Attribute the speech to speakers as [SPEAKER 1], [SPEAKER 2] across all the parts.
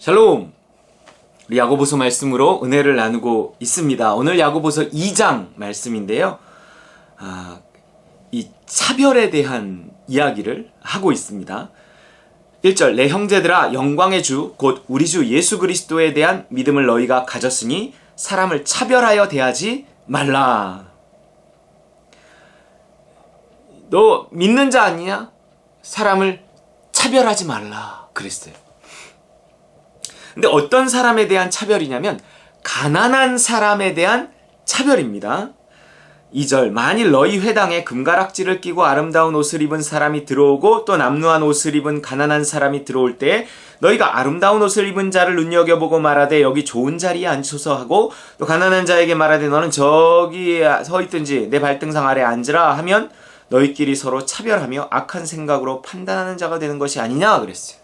[SPEAKER 1] 샬롬! 우리 야고보서 말씀으로 은혜를 나누고 있습니다. 오늘 야고보서 2장 말씀인데요. 이 차별에 대한 이야기를 하고 있습니다. 1절, 내 형제들아 영광의 주 곧 우리 주 예수 그리스도에 대한 믿음을 너희가 가졌으니 사람을 차별하여 대하지 말라. 너 믿는 자 아니냐? 사람을 차별하지 말라 그랬어요. 근데 어떤 사람에 대한 차별이냐면 가난한 사람에 대한 차별입니다. 2절, 만일 너희 회당에 금가락지를 끼고 아름다운 옷을 입은 사람이 들어오고 또 남루한 옷을 입은 가난한 사람이 들어올 때 너희가 아름다운 옷을 입은 자를 눈여겨보고 말하되 여기 좋은 자리에 앉소서 하고 또 가난한 자에게 말하되 너는 저기 서 있든지 내 발등상 아래 앉으라 하면 너희끼리 서로 차별하며 악한 생각으로 판단하는 자가 되는 것이 아니냐 그랬어요.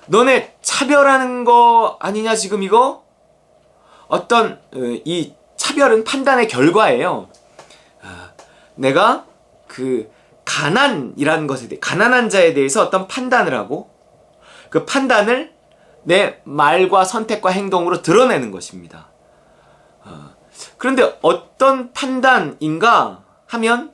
[SPEAKER 1] 너네 차별하는 거 아니냐 지금 이거? 어떤 이 차별은 판단의 결과예요. 내가 그 가난이라는 것에 대해 가난한 자에 대해서 어떤 판단을 하고 그 판단을 내 말과 선택과 행동으로 드러내는 것입니다. 그런데 어떤 판단인가 하면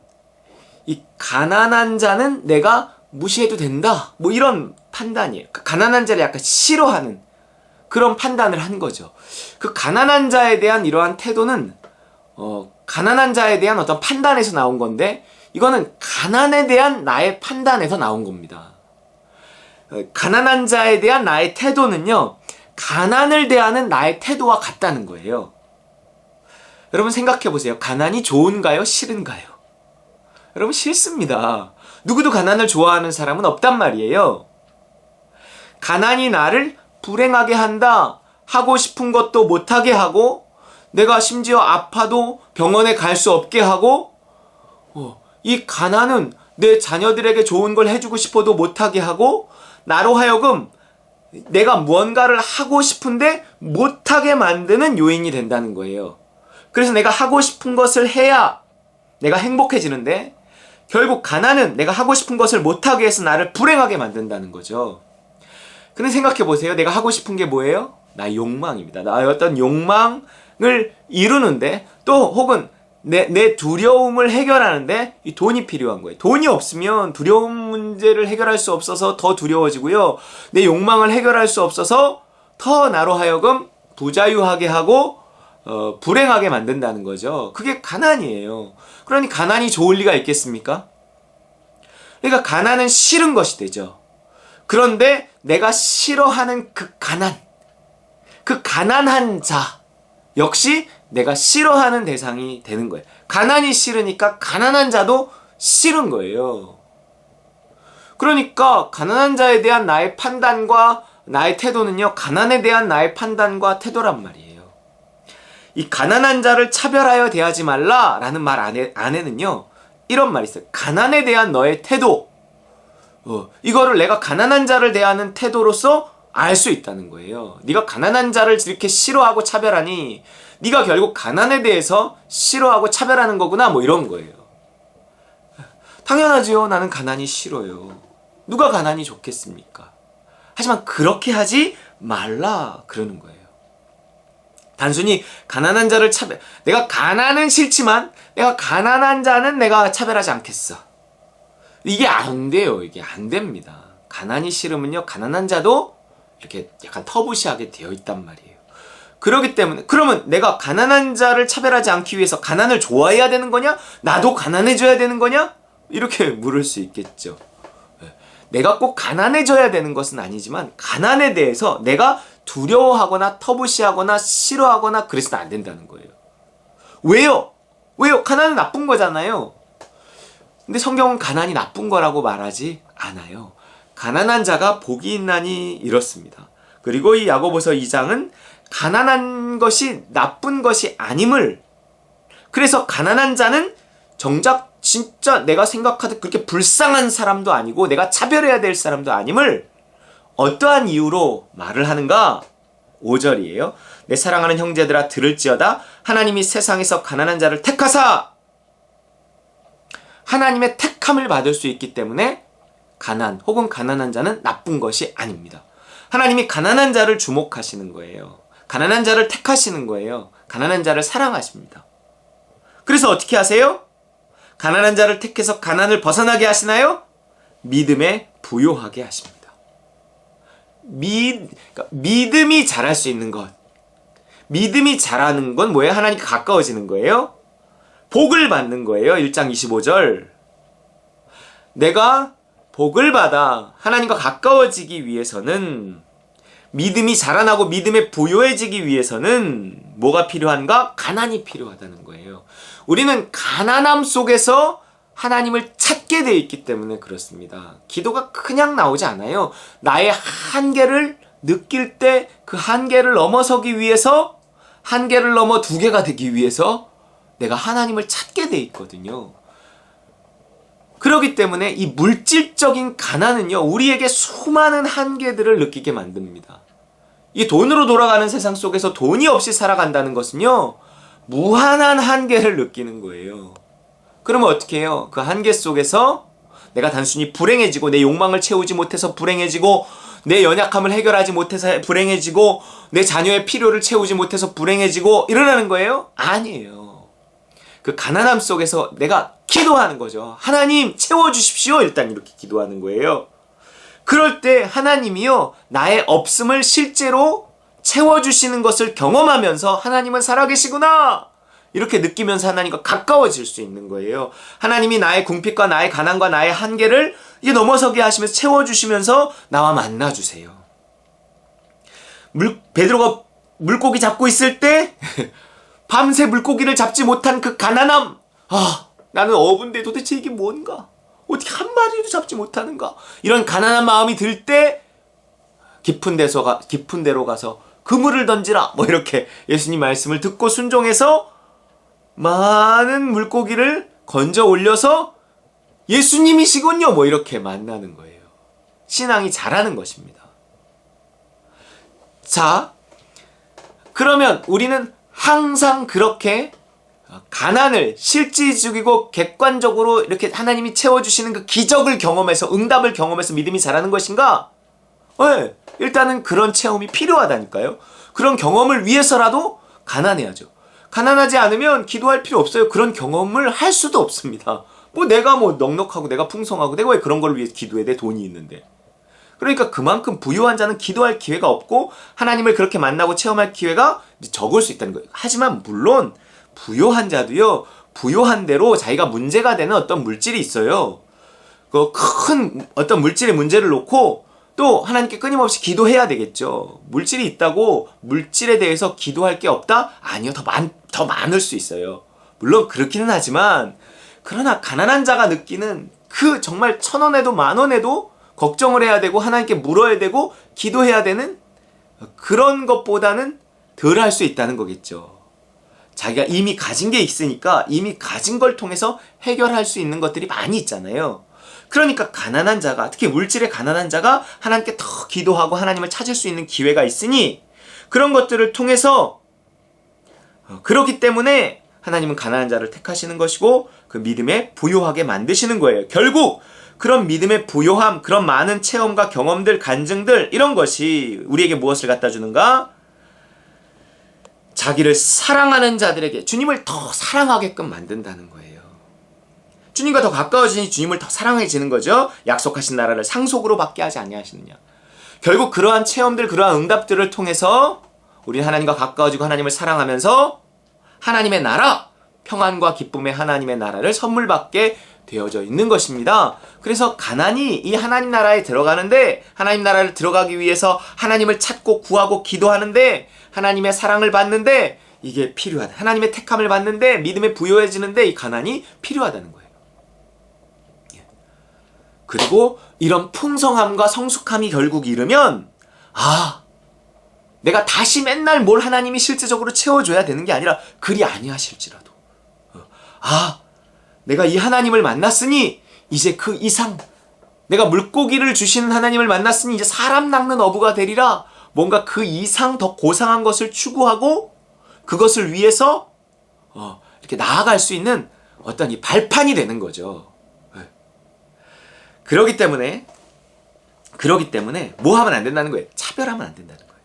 [SPEAKER 1] 이 가난한 자는 내가 무시해도 된다. 뭐 이런 판단이에요. 가난한 자를 약간 싫어하는 그런 판단을 한 거죠. 그 가난한 자에 대한 이러한 태도는 가난한 자에 대한 어떤 판단에서 나온 건데 이거는 가난에 대한 나의 판단에서 나온 겁니다. 가난한 자에 대한 나의 태도는요, 가난을 대하는 나의 태도와 같다는 거예요. 여러분 생각해 보세요. 가난이 좋은가요? 싫은가요? 여러분 싫습니다. 누구도 가난을 좋아하는 사람은 없단 말이에요. 가난이 나를 불행하게 한다. 하고 싶은 것도 못하게 하고 내가 심지어 아파도 병원에 갈 수 없게 하고 이 가난은 내 자녀들에게 좋은 걸 해주고 싶어도 못하게 하고 나로 하여금 내가 무언가를 하고 싶은데 못하게 만드는 요인이 된다는 거예요. 그래서 내가 하고 싶은 것을 해야 내가 행복해지는데 결국 가난은 내가 하고 싶은 것을 못하게 해서 나를 불행하게 만든다는 거죠. 근데 생각해 보세요. 내가 하고 싶은 게 뭐예요? 나의 욕망입니다. 나의 어떤 욕망을 이루는데 또 혹은 내 두려움을 해결하는데 이 돈이 필요한 거예요. 돈이 없으면 두려움 문제를 해결할 수 없어서 더 두려워지고요. 내 욕망을 해결할 수 없어서 더 나로 하여금 부자유하게 하고 불행하게 만든다는 거죠. 그게 가난이에요. 그러니 가난이 좋을 리가 있겠습니까? 그러니까 가난은 싫은 것이 되죠. 그런데 내가 싫어하는 그 가난한 자 역시 내가 싫어하는 대상이 되는 거예요. 가난이 싫으니까 가난한 자도 싫은 거예요. 그러니까 가난한 자에 대한 나의 판단과 나의 태도는요, 가난에 대한 나의 판단과 태도란 말이에요. 이 가난한 자를 차별하여 대하지 말라라는 말 안에는요, 이런 말이 있어요. 가난에 대한 너의 태도, 이거를 내가 가난한 자를 대하는 태도로서 알 수 있다는 거예요. 네가 가난한 자를 이렇게 싫어하고 차별하니 네가 결국 가난에 대해서 싫어하고 차별하는 거구나, 뭐 이런 거예요. 당연하지요. 나는 가난이 싫어요. 누가 가난이 좋겠습니까? 하지만 그렇게 하지 말라 그러는 거예요. 단순히 가난한 자를 내가 가난은 싫지만 내가 가난한 자는 내가 차별하지 않겠어. 이게 안 돼요. 이게 안 됩니다. 가난이 싫으면요, 가난한 자도 이렇게 약간 터부시하게 되어 있단 말이에요. 그렇기 때문에 그러면 내가 가난한 자를 차별하지 않기 위해서 가난을 좋아해야 되는 거냐? 나도 가난해져야 되는 거냐? 이렇게 물을 수 있겠죠. 내가 꼭 가난해져야 되는 것은 아니지만 가난에 대해서 내가 두려워하거나 터부시하거나 싫어하거나 그래서는 안 된다는 거예요. 왜요? 가난은 나쁜 거잖아요. 근데 성경은 가난이 나쁜 거라고 말하지 않아요. 가난한 자가 복이 있나니 이렇습니다. 그리고 이 야고보서 2장은 가난한 것이 나쁜 것이 아님을, 그래서 가난한 자는 정작 진짜 내가 생각하듯 그렇게 불쌍한 사람도 아니고 내가 차별해야 될 사람도 아님을 어떠한 이유로 말을 하는가? 5절이에요. 내 사랑하는 형제들아 들을지어다. 하나님이 세상에서 가난한 자를 택하사, 하나님의 택함을 받을 수 있기 때문에 가난 혹은 가난한 자는 나쁜 것이 아닙니다. 하나님이 가난한 자를 주목하시는 거예요. 가난한 자를 택하시는 거예요. 가난한 자를 사랑하십니다. 그래서 어떻게 하세요? 가난한 자를 택해서 가난을 벗어나게 하시나요? 믿음에 부요하게 하십니다. 믿음이 자랄 수 있는 것. 믿음이 자라는 건 뭐예요? 하나님께 가까워지는 거예요. 복을 받는 거예요. 1장 25절. 내가 복을 받아 하나님과 가까워지기 위해서는, 믿음이 자라나고 믿음에 부요해지기 위해서는 뭐가 필요한가? 가난이 필요하다는 거예요. 우리는 가난함 속에서 하나님을 찾게 되어 있기 때문에 그렇습니다. 기도가 그냥 나오지 않아요. 나의 한계를 느낄 때 그 한계를 넘어서기 위해서, 한계를 넘어 두 개가 되기 위해서 내가 하나님을 찾게 돼 있거든요. 그렇기 때문에 이 물질적인 가난은요, 우리에게 수많은 한계들을 느끼게 만듭니다. 이 돈으로 돌아가는 세상 속에서 돈이 없이 살아간다는 것은요, 무한한 한계를 느끼는 거예요. 그러면 어떻게 해요? 그 한계 속에서 내가 단순히 불행해지고, 내 욕망을 채우지 못해서 불행해지고, 내 연약함을 해결하지 못해서 불행해지고, 내 자녀의 필요를 채우지 못해서 불행해지고 이러라는 거예요? 아니에요. 그 가난함 속에서 내가 기도하는 거죠. 하나님 채워주십시오. 일단 이렇게 기도하는 거예요. 그럴 때 하나님이요, 나의 없음을 실제로 채워주시는 것을 경험하면서 하나님은 살아계시구나, 이렇게 느끼면서 하나님과 가까워질 수 있는 거예요. 하나님이 나의 궁핍과 나의 가난과 나의 한계를 이게 넘어서게 하시면서 채워주시면서 나와 만나주세요. 베드로가 물고기 잡고 있을 때 밤새 물고기를 잡지 못한 그 가난함, 나는 어부인데 도대체 이게 뭔가, 어떻게 한 마리도 잡지 못하는가, 이런 가난한 마음이 들 때 깊은 데로 가서 그물을 던지라, 뭐 이렇게 예수님 말씀을 듣고 순종해서 많은 물고기를 건져 올려서 예수님이시군요, 뭐 이렇게 만나는 거예요. 신앙이 자라는 것입니다. 자, 그러면 우리는 항상 그렇게 가난을 실질적이고 객관적으로 이렇게 하나님이 채워주시는 그 기적을 경험해서, 응답을 경험해서 믿음이 자라는 것인가? 네, 일단은 그런 체험이 필요하다니까요. 그런 경험을 위해서라도 가난해야죠. 가난하지 않으면 기도할 필요 없어요. 그런 경험을 할 수도 없습니다. 내가 넉넉하고 내가 풍성하고 내가 왜 그런 걸 위해 기도해? 내 돈이 있는데. 그러니까 그만큼 부유한 자는 기도할 기회가 없고 하나님을 그렇게 만나고 체험할 기회가 적을 수 있다는 거예요. 하지만 물론 부유한 자도요, 부유한 대로 자기가 문제가 되는 어떤 물질이 있어요. 그 큰 어떤 물질의 문제를 놓고 또 하나님께 끊임없이 기도해야 되겠죠. 물질이 있다고 물질에 대해서 기도할 게 없다? 아니요. 더 많을 수 있어요. 물론 그렇기는 하지만, 그러나 가난한 자가 느끼는 그 정말 1,000원에도 10,000원에도 걱정을 해야 되고 하나님께 물어야 되고 기도해야 되는 그런 것보다는 덜 할 수 있다는 거겠죠. 자기가 이미 가진 게 있으니까 이미 가진 걸 통해서 해결할 수 있는 것들이 많이 있잖아요. 그러니까 가난한 자가, 특히 물질의 가난한 자가 하나님께 더 기도하고 하나님을 찾을 수 있는 기회가 있으니, 그런 것들을 통해서, 그렇기 때문에 하나님은 가난한 자를 택하시는 것이고 그 믿음에 부요하게 만드시는 거예요. 결국 그런 믿음의 부요함, 그런 많은 체험과 경험들, 간증들, 이런 것이 우리에게 무엇을 갖다 주는가? 자기를 사랑하는 자들에게 주님을 더 사랑하게끔 만든다는 거예요. 주님과 더 가까워지니 주님을 더 사랑해지는 거죠. 약속하신 나라를 상속으로 받게 하지 아니하시느냐. 결국 그러한 체험들, 그러한 응답들을 통해서 우리는 하나님과 가까워지고 하나님을 사랑하면서 하나님의 나라, 평안과 기쁨의 하나님의 나라를 선물 받게 되어져 있는 것입니다. 그래서 가난이 이 하나님 나라에 들어가는데, 하나님 나라를 들어가기 위해서 하나님을 찾고 구하고 기도하는데, 하나님의 사랑을 받는데 이게 필요하다. 하나님의 택함을 받는데 믿음에 부여해지는데 이 가난이 필요하다는 거예요. 그리고 이런 풍성함과 성숙함이 결국 이르면, 내가 다시 맨날 뭘 하나님이 실제적으로 채워줘야 되는 게 아니라, 그리 아니하실지라도 내가 이 하나님을 만났으니 이제 그 이상, 내가 물고기를 주시는 하나님을 만났으니 이제 사람 낚는 어부가 되리라. 뭔가 그 이상 더 고상한 것을 추구하고 그것을 위해서 이렇게 나아갈 수 있는 어떤 이 발판이 되는 거죠. 그러기 때문에 뭐 하면 안 된다는 거예요? 차별하면 안 된다는 거예요.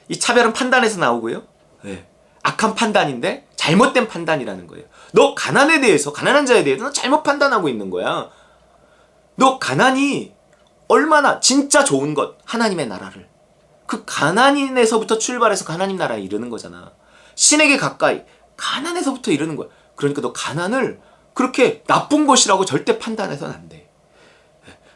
[SPEAKER 1] 이 차별은 판단에서 나오고요. 네. 악한 판단인데 잘못된 판단이라는 거예요. 너 가난에 대해서, 가난한 자에 대해서 너 잘못 판단하고 있는 거야. 너 가난이 얼마나 진짜 좋은 것, 하나님의 나라를. 그 가난인에서부터 출발해서 하나님 나라에 이르는 거잖아. 신에게 가까이, 가난에서부터 이르는 거야. 그러니까 너 가난을 그렇게 나쁜 것이라고 절대 판단해서는 안 돼.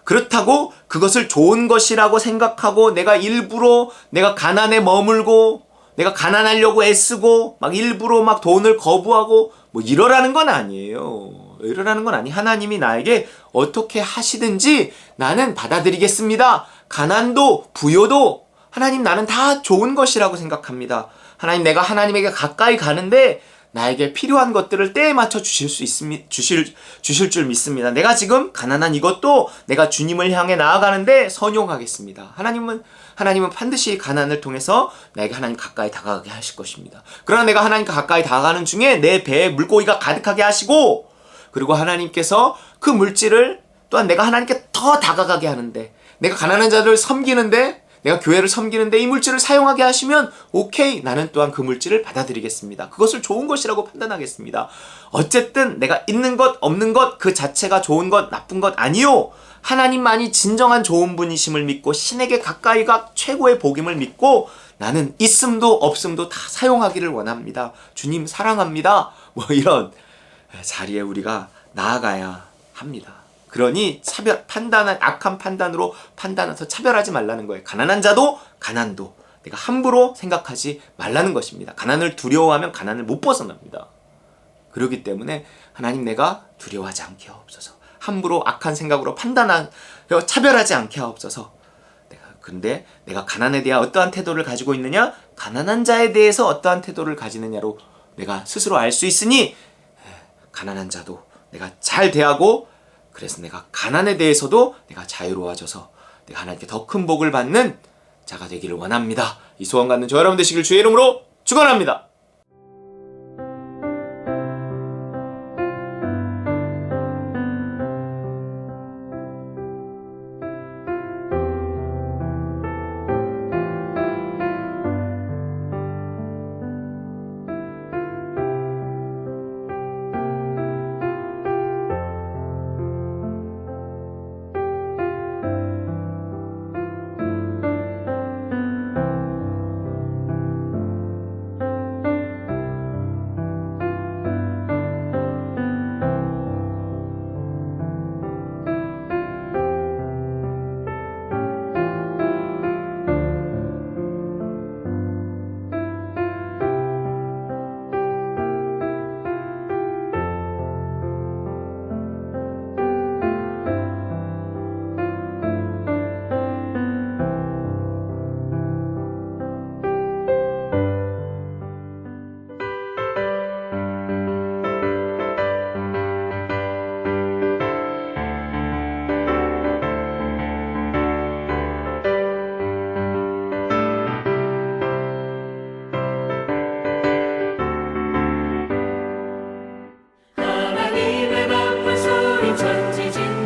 [SPEAKER 1] 그렇다고 그것을 좋은 것이라고 생각하고 내가 일부러 내가 가난에 머물고 내가 가난하려고 애쓰고 막 일부러 막 돈을 거부하고 뭐 이러라는 건 아니에요. 이러라는 건 아니. 하나님이 나에게 어떻게 하시든지 나는 받아들이겠습니다. 가난도 부요도 하나님 나는 다 좋은 것이라고 생각합니다. 하나님 내가 하나님에게 가까이 가는데 나에게 필요한 것들을 때에 맞춰 주실 줄 믿습니다. 내가 지금 가난한 이것도 내가 주님을 향해 나아가는데 선용하겠습니다. 하나님은 반드시 가난을 통해서 나에게 하나님 가까이 다가가게 하실 것입니다. 그러나 내가 하나님과 가까이 다가가는 중에 내 배에 물고기가 가득하게 하시고 그리고 하나님께서 그 물질을 또한 내가 하나님께 더 다가가게 하는데 내가 가난한 자들을 섬기는데 내가 교회를 섬기는데 이 물질을 사용하게 하시면 오케이, 나는 또한 그 물질을 받아들이겠습니다. 그것을 좋은 것이라고 판단하겠습니다. 어쨌든 내가 있는 것 없는 것 그 자체가 좋은 것 나쁜 것 아니요. 하나님만이 진정한 좋은 분이심을 믿고 신에게 가까이가 최고의 복임을 믿고 나는 있음도 없음도 다 사용하기를 원합니다. 주님 사랑합니다. 뭐 이런 자리에 우리가 나아가야 합니다. 그러니 악한 판단으로 판단해서 차별하지 말라는 거예요. 가난한 자도 가난도 내가 함부로 생각하지 말라는 것입니다. 가난을 두려워하면 가난을 못 벗어납니다. 그렇기 때문에 하나님 내가 두려워하지 않게 하옵소서. 함부로 악한 생각으로 차별하지 않게 하옵소서. 근데 내가 가난에 대한 어떠한 태도를 가지고 있느냐? 가난한 자에 대해서 어떠한 태도를 가지느냐로 내가 스스로 알 수 있으니 가난한 자도 내가 잘 대하고 그래서 내가 가난에 대해서도 내가 자유로워져서 내가 하나님께 더 큰 복을 받는 자가 되기를 원합니다. 이 소원 갖는 저 여러분 되시길 주의 이름으로 축원합니다.
[SPEAKER 2] 하나님의 나쁜 소리 천지진